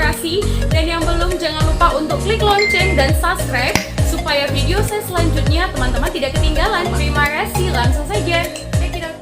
Literasi. Dan yang belum, jangan lupa untuk klik lonceng dan subscribe supaya video saya selanjutnya teman-teman tidak ketinggalan. Terima kasih, langsung saja. Check it out.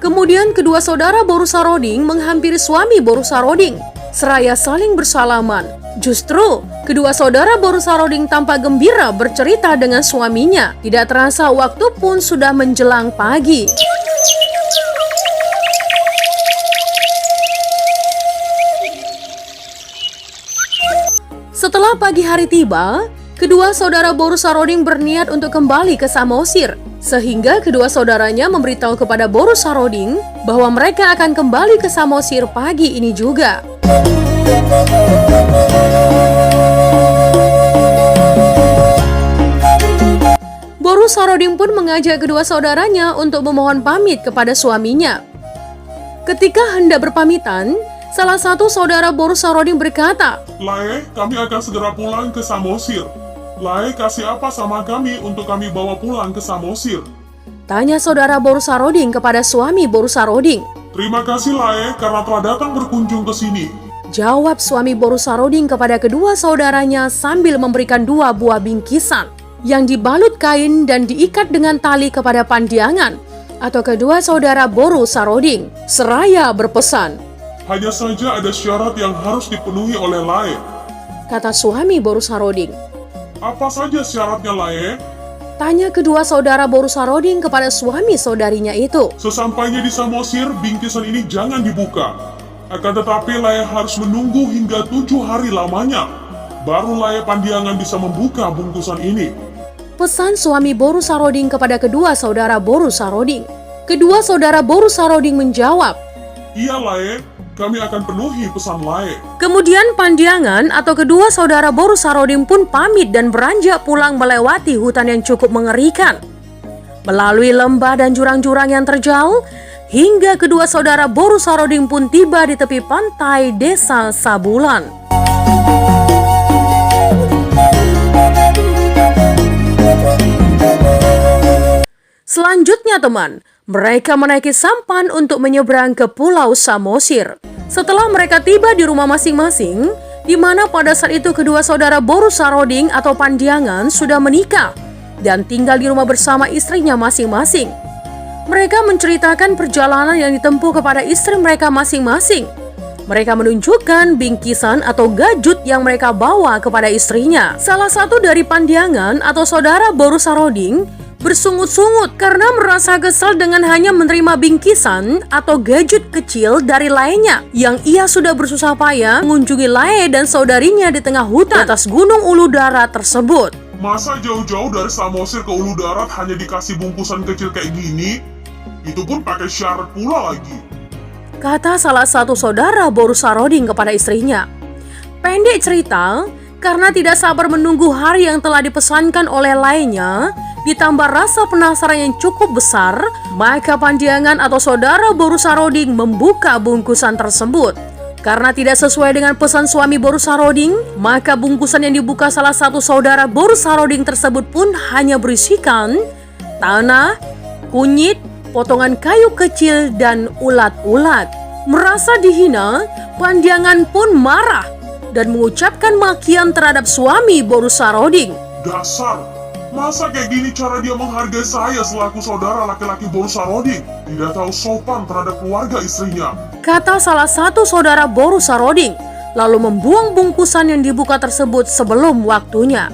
Kemudian kedua saudara Boru Saroding menghampiri suami Boru Saroding, seraya saling bersalaman. Justru, kedua saudara Boru Saroding tampak gembira bercerita dengan suaminya. Tidak terasa waktu pun sudah menjelang pagi. Setelah pagi hari tiba, kedua saudara Boru Saroding berniat untuk kembali ke Samosir. Sehingga kedua saudaranya memberitahu kepada Boru Saroding bahwa mereka akan kembali ke Samosir pagi ini juga. Boru Saroding pun mengajak kedua saudaranya untuk memohon pamit kepada suaminya. Ketika hendak berpamitan, salah satu saudara Boru Saroding berkata, "Lae, kami akan segera pulang ke Samosir. Lae, kasih apa sama kami untuk kami bawa pulang ke Samosir?" Tanya saudara Boru Saroding kepada suami Boru Saroding. "Terima kasih Lae karena telah datang berkunjung ke sini." Jawab suami Boru Saroding kepada kedua saudaranya sambil memberikan 2 buah bingkisan yang dibalut kain dan diikat dengan tali kepada Pandiangan atau kedua saudara Boru Saroding. Seraya berpesan, "Hanya saja ada syarat yang harus dipenuhi oleh Lae." Kata suami Boru Saroding. "Apa saja syaratnya Lae?" Tanya kedua saudara Boru Saroding kepada suami saudarinya itu. "Sesampainya di Samosir, bingkisan ini jangan dibuka. Akan tetapi Lae harus menunggu hingga 7 hari lamanya. Baru Lae Pandiangan bisa membuka bungkusan ini." Pesan suami Boru Saroding kepada kedua saudara Boru Saroding. Kedua saudara Boru Saroding menjawab, "Iya Lae, kami akan penuhi pesan Lae." Kemudian Pandiangan atau kedua saudara Boru Saroding pun pamit dan beranjak pulang melewati hutan yang cukup mengerikan. Melalui lembah dan jurang-jurang yang terjal, hingga kedua saudara Boru Saroding pun tiba di tepi pantai desa Sabulan. Selanjutnya teman, mereka menaiki sampan untuk menyeberang ke Pulau Samosir. Setelah mereka tiba di rumah masing-masing, di mana pada saat itu kedua saudara Boru Saroding atau Pandiangan sudah menikah dan tinggal di rumah bersama istrinya masing-masing. Mereka menceritakan perjalanan yang ditempuh kepada istri mereka masing-masing. Mereka menunjukkan bingkisan atau gajut yang mereka bawa kepada istrinya. Salah satu dari Pandiangan atau saudara Boru Saroding bersungut-sungut karena merasa kesal dengan hanya menerima bingkisan atau gajut kecil dari lainnya yang ia sudah bersusah payah mengunjungi Lae dan saudarinya di tengah hutan atas gunung Ulu Darat tersebut. "Masa jauh-jauh dari Samosir ke Ulu Darat hanya dikasih bungkusan kecil kayak gini? Itu pun pakai syarat pula lagi," kata salah satu saudara Boru Saroding kepada istrinya. Pendek cerita, karena tidak sabar menunggu hari yang telah dipesankan oleh lainnya, ditambah rasa penasaran yang cukup besar, maka Pandiangan atau saudara Boru Saroding membuka bungkusan tersebut. Karena tidak sesuai dengan pesan suami Boru Saroding, maka bungkusan yang dibuka salah satu saudara Boru Saroding tersebut pun hanya berisikan tanah, kunyit, potongan kayu kecil, dan ulat-ulat. Merasa dihina, Pandiangan pun marah dan mengucapkan makian terhadap suami Boru Saroding. "Dasar, masa kayak gini cara dia menghargai saya selaku saudara laki-laki Boru Saroding? Tidak tahu sopan terhadap keluarga istrinya," kata salah satu saudara Boru Saroding, lalu membuang bungkusan yang dibuka tersebut sebelum waktunya.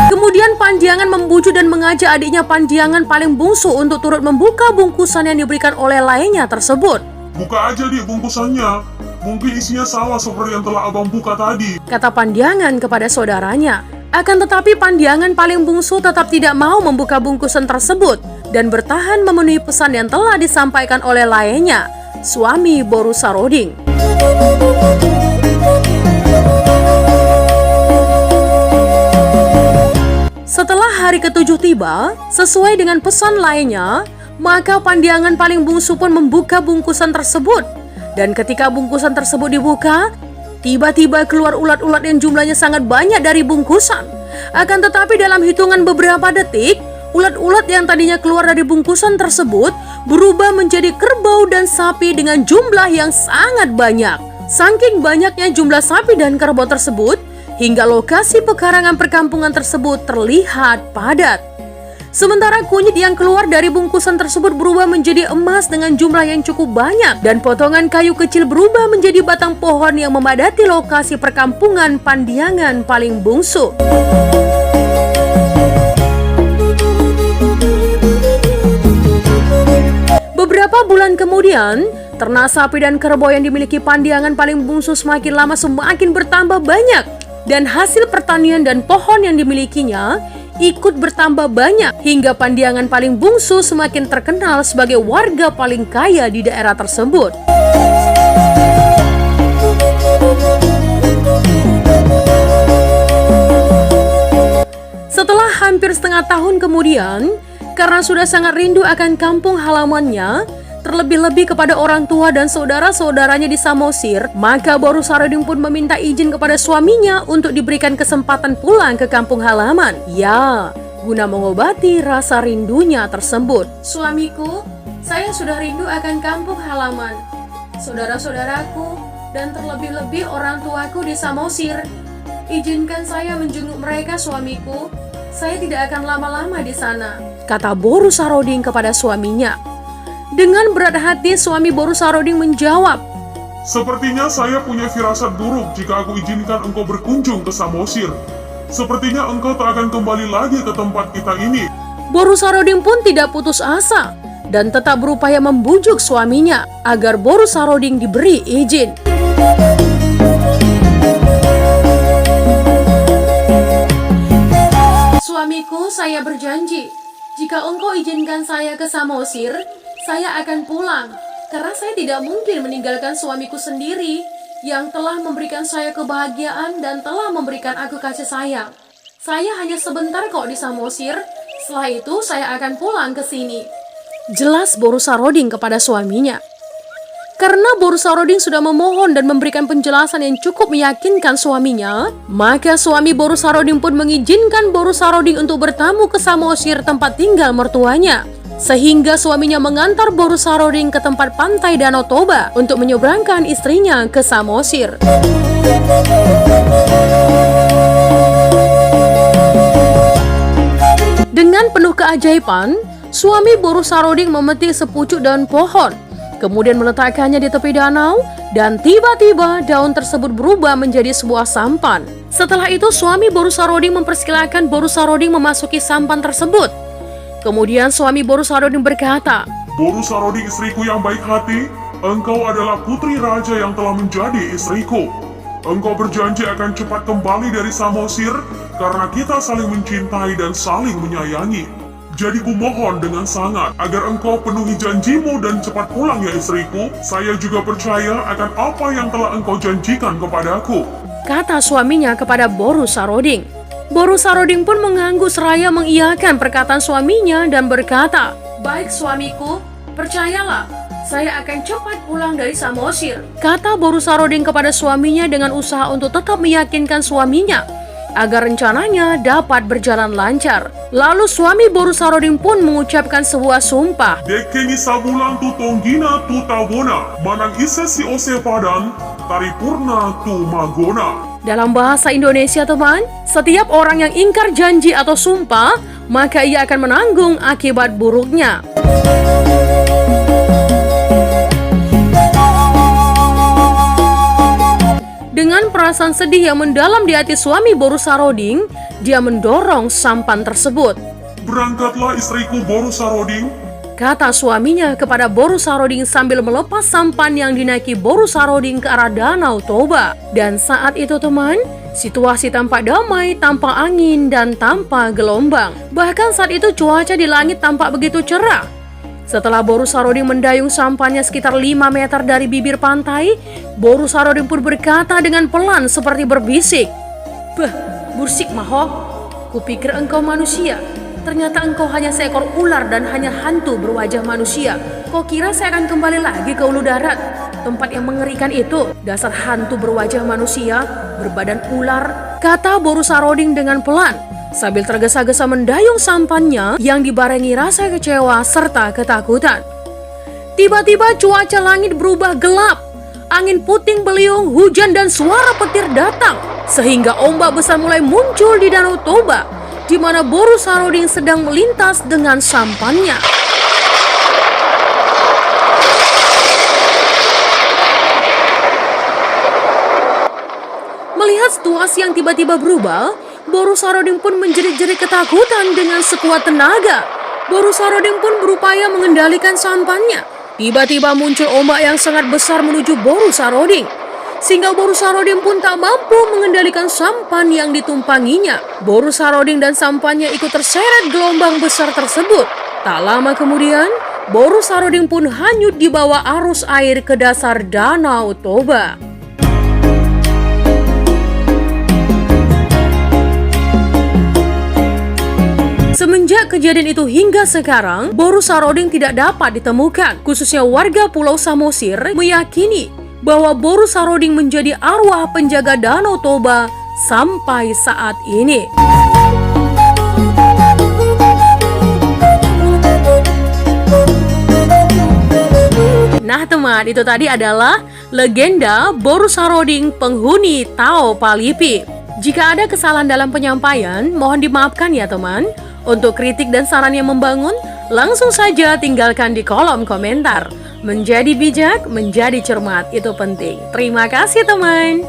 Kemudian Pandiangan membujuk dan mengajak adiknya Pandiangan paling bungsu untuk turut membuka bungkusan yang diberikan oleh lainnya tersebut. "Buka aja di bungkusannya, mungkin isinya sama seperti yang telah abang buka tadi," kata Pandiangan kepada saudaranya. Akan tetapi Pandiangan paling bungsu tetap tidak mau membuka bungkusan tersebut dan bertahan memenuhi pesan yang telah disampaikan oleh lainnya, suami Boru Saroding. Setelah hari ke-7 tiba, sesuai dengan pesan lainnya, Maka Pandiangan paling bungsu pun membuka bungkusan tersebut. Dan ketika bungkusan tersebut dibuka, tiba-tiba keluar ulat-ulat yang jumlahnya sangat banyak dari bungkusan. Akan tetapi dalam hitungan beberapa detik, ulat-ulat yang tadinya keluar dari bungkusan tersebut berubah menjadi kerbau dan sapi dengan jumlah yang sangat banyak. Saking banyaknya jumlah sapi dan kerbau tersebut, hingga lokasi pekarangan perkampungan tersebut terlihat padat. Sementara kunyit yang keluar dari bungkusan tersebut berubah menjadi emas dengan jumlah yang cukup banyak, dan potongan kayu kecil berubah menjadi batang pohon yang memadati lokasi perkampungan Pandiangan paling bungsu. Beberapa bulan kemudian, ternak sapi dan kerbau yang dimiliki Pandiangan paling bungsu semakin lama semakin bertambah banyak, dan hasil pertanian dan pohon yang dimilikinya ikut bertambah banyak hingga Pandiangan paling bungsu semakin terkenal sebagai warga paling kaya di daerah tersebut. Setelah hampir setengah tahun kemudian, karena sudah sangat rindu akan kampung halamannya, terlebih-lebih kepada orang tua dan saudara-saudaranya di Samosir, maka Boru Saroding pun meminta izin kepada suaminya untuk diberikan kesempatan pulang ke kampung halaman. Ya, guna mengobati rasa rindunya tersebut. Suamiku, saya sudah rindu akan kampung halaman, saudara-saudaraku, dan terlebih-lebih orang tuaku di Samosir. Izinkan saya menjenguk mereka, suamiku. Saya tidak akan lama-lama di sana, kata Boru Saroding kepada suaminya. Dengan berat hati, suami Boru Saroding menjawab, Sepertinya saya punya firasat buruk jika aku izinkan engkau berkunjung ke Samosir. Sepertinya engkau tak akan kembali lagi ke tempat kita ini. Boru Saroding pun tidak putus asa dan tetap berupaya membujuk suaminya agar Boru Saroding diberi izin. Suamiku, saya berjanji, jika engkau izinkan saya ke Samosir, saya akan pulang, karena saya tidak mungkin meninggalkan suamiku sendiri yang telah memberikan saya kebahagiaan dan telah memberikan aku kasih sayang. Saya hanya sebentar kok di Samosir, setelah itu saya akan pulang ke sini, jelas Boru Saroding kepada suaminya. Karena Boru Saroding sudah memohon dan memberikan penjelasan yang cukup meyakinkan suaminya, maka suami Boru Saroding pun mengizinkan Boru Saroding untuk bertamu ke Samosir, tempat tinggal mertuanya. Sehingga suaminya mengantar Boru Saroding ke tempat pantai Danau Toba untuk menyeberangkan istrinya ke Samosir. Dengan penuh keajaiban, suami Boru Saroding memetik sepucuk daun pohon, kemudian meletakkannya di tepi danau, dan tiba-tiba daun tersebut berubah menjadi sebuah sampan. Setelah itu suami Boru Saroding mempersilahkan Boru Saroding memasuki sampan tersebut. Kemudian suami Boru Saroding berkata, Boru Saroding, istriku yang baik hati, engkau adalah putri raja yang telah menjadi istriku. Engkau berjanji akan cepat kembali dari Samosir karena kita saling mencintai dan saling menyayangi. Jadi kumohon dengan sangat agar engkau penuhi janjimu dan cepat pulang ya istriku. Saya juga percaya akan apa yang telah engkau janjikan kepadaku, kata suaminya kepada Boru Saroding. Boru Saroding pun mengangguk seraya mengiyakan perkataan suaminya dan berkata, baik suamiku, percayalah, saya akan cepat pulang dari Samosir, kata Boru Saroding kepada suaminya dengan usaha untuk tetap meyakinkan suaminya agar rencananya dapat berjalan lancar. Lalu suami Boru Saroding pun mengucapkan sebuah sumpah. Dekeni sabulan tu tonggina tu tabona, manang isa si ose padan, taripurna tu magona. Dalam bahasa Indonesia teman, setiap orang yang ingkar janji atau sumpah, maka ia akan menanggung akibat buruknya. Dengan perasaan sedih yang mendalam di hati suami Boru Saroding, dia mendorong sampan tersebut. Berangkatlah istriku Boru Saroding, kata suaminya kepada Boru Saroding sambil melepas sampan yang dinaiki Boru Saroding ke arah Danau Toba. Dan saat itu teman, situasi tampak damai, tanpa angin dan tanpa gelombang. Bahkan saat itu cuaca di langit tampak begitu cerah. Setelah Boru Saroding mendayung sampannya sekitar 5 meter dari bibir pantai, Boru Saroding pun berkata dengan pelan seperti berbisik, "Beh, bursik maho, kupikir engkau manusia. Ternyata engkau hanya seekor ular dan hanya hantu berwajah manusia. Kau kira saya akan kembali lagi ke Ulu Darat? Tempat yang mengerikan itu, dasar hantu berwajah manusia, berbadan ular, kata Boru Saroding dengan pelan, sambil tergesa-gesa mendayung sampannya yang dibarengi rasa kecewa serta ketakutan. Tiba-tiba cuaca langit berubah gelap. Angin puting beliung, hujan dan suara petir datang, sehingga ombak besar mulai muncul di Danau Toba, di mana Boru Saroding sedang melintas dengan sampannya. Melihat situasi yang tiba-tiba berubah, Boru Saroding pun menjerit-jerit ketakutan dengan sekuat tenaga. Boru Saroding pun berupaya mengendalikan sampannya. Tiba-tiba muncul ombak yang sangat besar menuju Boru Saroding, sehingga Boru Saroding pun tak mampu mengendalikan sampan yang ditumpanginya. Boru Saroding dan sampannya ikut terseret gelombang besar tersebut. Tak lama kemudian, Boru Saroding pun hanyut di bawah arus air ke dasar Danau Toba. Semenjak kejadian itu hingga sekarang, Boru Saroding tidak dapat ditemukan. Khususnya warga Pulau Samosir meyakini bahwa Boru Saroding menjadi arwah penjaga Danau Toba sampai saat ini. Nah teman, itu tadi adalah legenda Boru Saroding penghuni Tao Palipi. Jika ada kesalahan dalam penyampaian, mohon dimaafkan ya teman. Untuk kritik dan saran yang membangun, langsung saja tinggalkan di kolom komentar. Menjadi bijak, menjadi cermat, itu penting. Terima kasih teman.